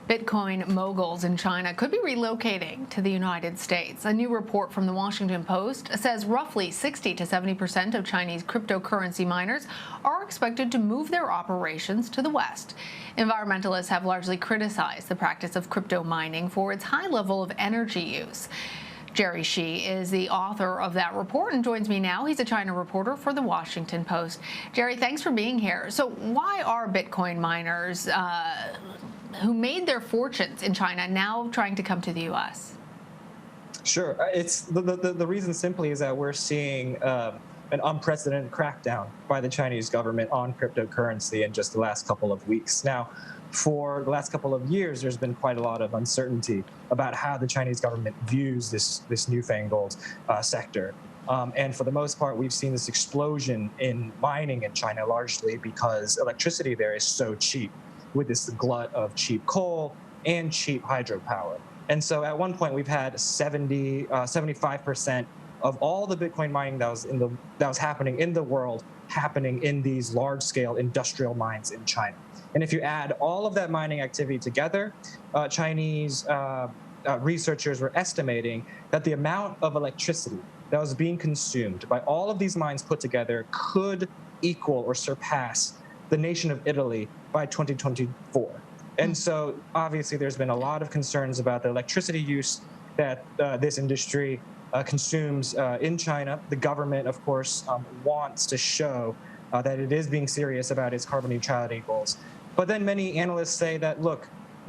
Bitcoin moguls in China could be relocating to the United States. A new report from the Washington Post says roughly 60 to 70% of Chinese cryptocurrency miners are expected to move their operations to the West. Environmentalists have largely criticized the practice of crypto mining for its high level of energy use. Gerry Shih is the author of that report and joins me now. He's a China reporter for the Washington Post. Gerry, thanks for being here. So why are Bitcoin miners who made their fortunes in China now trying to come to the U.S.? Sure. It's the reason simply is that we're seeing an unprecedented crackdown by the Chinese government on cryptocurrency in just the last couple of weeks. Now, for the last couple of years, there's been quite a lot of uncertainty about how the Chinese government views this newfangled sector. And for the most part, we've seen this explosion in mining in China, largely because electricity there is so cheap, with this glut of cheap coal and cheap hydropower. And so at one point, we've had 75% of all the Bitcoin mining that was happening in the world happening in these large-scale industrial mines in China. And if you add all of that mining activity together, Chinese researchers were estimating that the amount of electricity that was being consumed by all of these mines put together could equal or surpass the nation of Italy by 2024. And so obviously there's been a lot of concerns about the electricity use that this industry consumes in China. The government, of course, wants to show that it is being serious about its carbon neutrality goals. But then many analysts say that, look,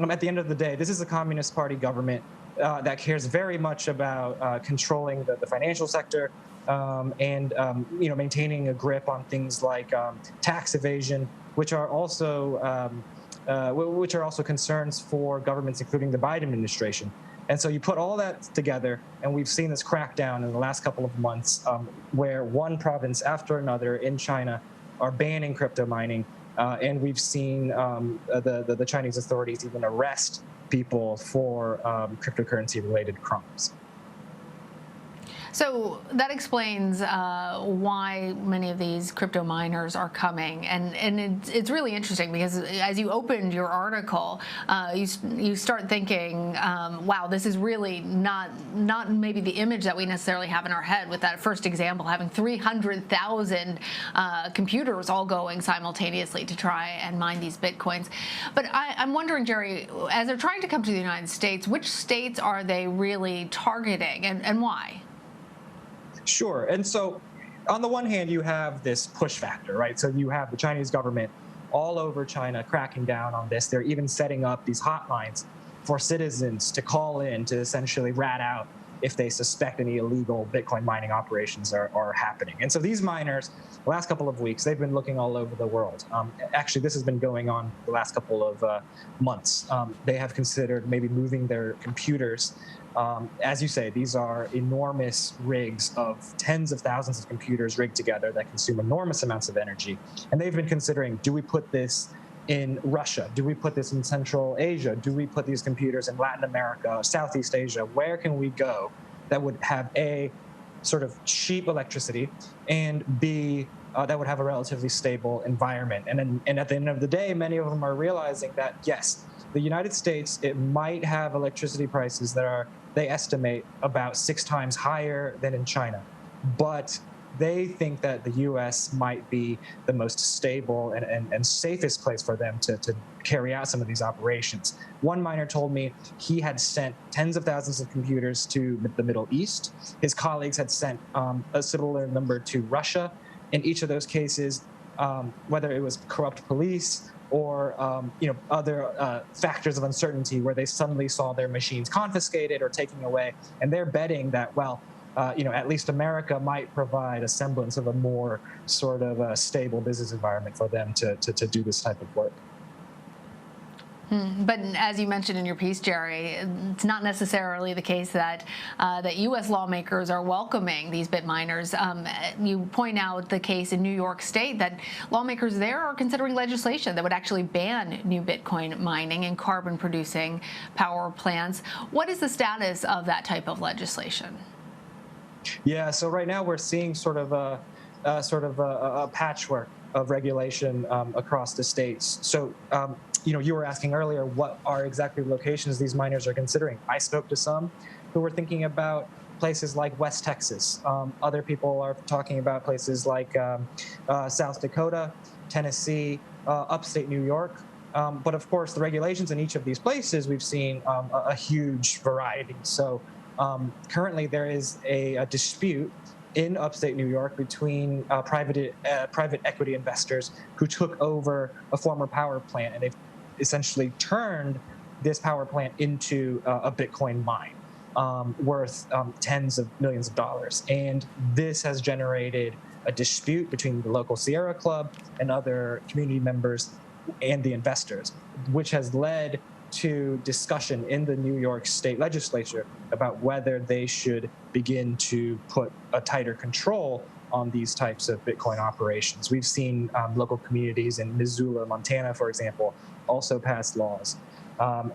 at the end of the day, this is a Communist Party government that cares very much about controlling the financial sector and maintaining a grip on things like tax evasion, which are also concerns for governments, including the Biden administration. And so you put all that together, and we've seen this crackdown in the last couple of months, where one province after another in China are banning crypto mining, and we've seen the Chinese authorities even arrest people for cryptocurrency-related crimes. So that explains why many of these crypto miners are coming, and it's really interesting because as you opened your article, you start thinking, wow, this is really not maybe the image that we necessarily have in our head, with that first example having 300,000 computers all going simultaneously to try and mine these bitcoins. But I'm wondering, Gerry, as they're trying to come to the United States, which states are they really targeting, and why? Sure. And so on the one hand, you have this push factor, right? So you have the Chinese government all over China cracking down on this. They're even setting up these hotlines for citizens to call in to essentially rat out if they suspect any illegal Bitcoin mining operations are happening. And so these miners, the last couple of weeks, they've been looking all over the world. Actually, this has been going on the last couple of months. They have considered maybe moving their computers. As you say, these are enormous rigs of tens of thousands of computers rigged together that consume enormous amounts of energy. And they've been considering, do we put this in Russia? Do we put this in Central Asia? Do we put these computers in Latin America, Southeast Asia? Where can we go that would have A, sort of cheap electricity, and B, that would have a relatively stable environment? And at the end of the day, many of them are realizing that, yes, the United States, it might have electricity prices that are, they estimate, about 6 times higher than in China. But they think that the U.S. might be the most stable and safest place for them to carry out some of these operations. One miner told me he had sent tens of thousands of computers to the Middle East. His colleagues had sent a similar number to Russia. In each of those cases, whether it was corrupt police or other factors of uncertainty where they suddenly saw their machines confiscated or taken away, and they're betting that, well, at least America might provide a semblance of a more sort of stable business environment for them to do this type of work. But as you mentioned in your piece, Gerry, it's not necessarily the case that that U.S. lawmakers are welcoming these bit miners. You point out the case in New York State that lawmakers there are considering legislation that would actually ban new Bitcoin mining and carbon-producing power plants. What is the status of that type of legislation? Yeah, so right now we're seeing sort of a patchwork of regulation across the states. So, you were asking earlier, what are exactly the locations these miners are considering? I spoke to some who were thinking about places like West Texas. Other people are talking about places like South Dakota, Tennessee, upstate New York. But of course, the regulations in each of these places, we've seen a huge variety. So currently there is a dispute in upstate New York between private equity investors who took over a former power plant, and they've essentially turned this power plant into a Bitcoin mine worth tens of millions of dollars. And this has generated a dispute between the local Sierra Club and other community members and the investors, which has led to discussion in the New York State legislature about whether they should begin to put a tighter control on these types of Bitcoin operations. We've seen local communities in Missoula, Montana, for example, also pass laws.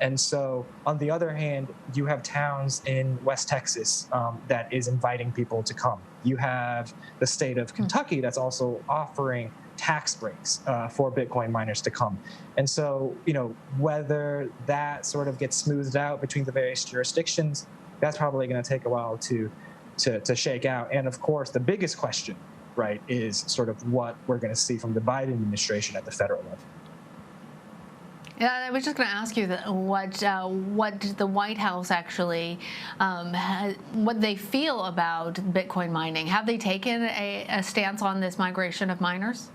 And so, on the other hand, you have towns in West Texas that is inviting people to come. You have the state of Kentucky that's also offering tax breaks for Bitcoin miners to come. And so, whether that sort of gets smoothed out between the various jurisdictions, that's probably going to take a while to shake out. And of course, the biggest question, right, is sort of what we're going to see from the Biden administration at the federal level. Yeah, I was just going to ask you what the White House actually, what they feel about Bitcoin mining. Have they taken a stance on this migration of miners?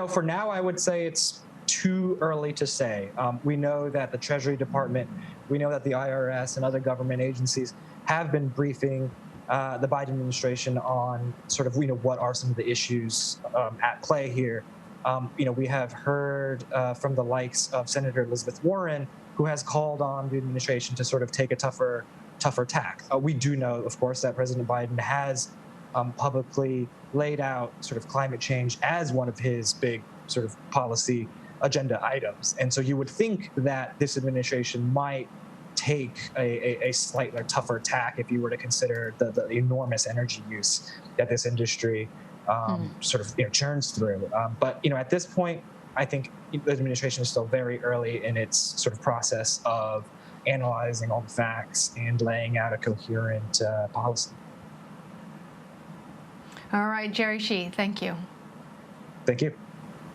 For now, I would say it's too early to say. We know that the Treasury Department, we know that the IRS and other government agencies have been briefing the Biden administration on sort of, what are some of the issues at play here. We have heard from the likes of Senator Elizabeth Warren, who has called on the administration to sort of take a tougher tack. We do know, of course, that President Biden has publicly laid out sort of climate change as one of his big sort of policy agenda items. And so you would think that this administration might take a slightly tougher tack if you were to consider the enormous energy use that this industry sort of churns through. But at this point, I think the administration is still very early in its sort of process of analyzing all the facts and laying out a coherent policy. All right, Gerry Shih, thank you. Thank you.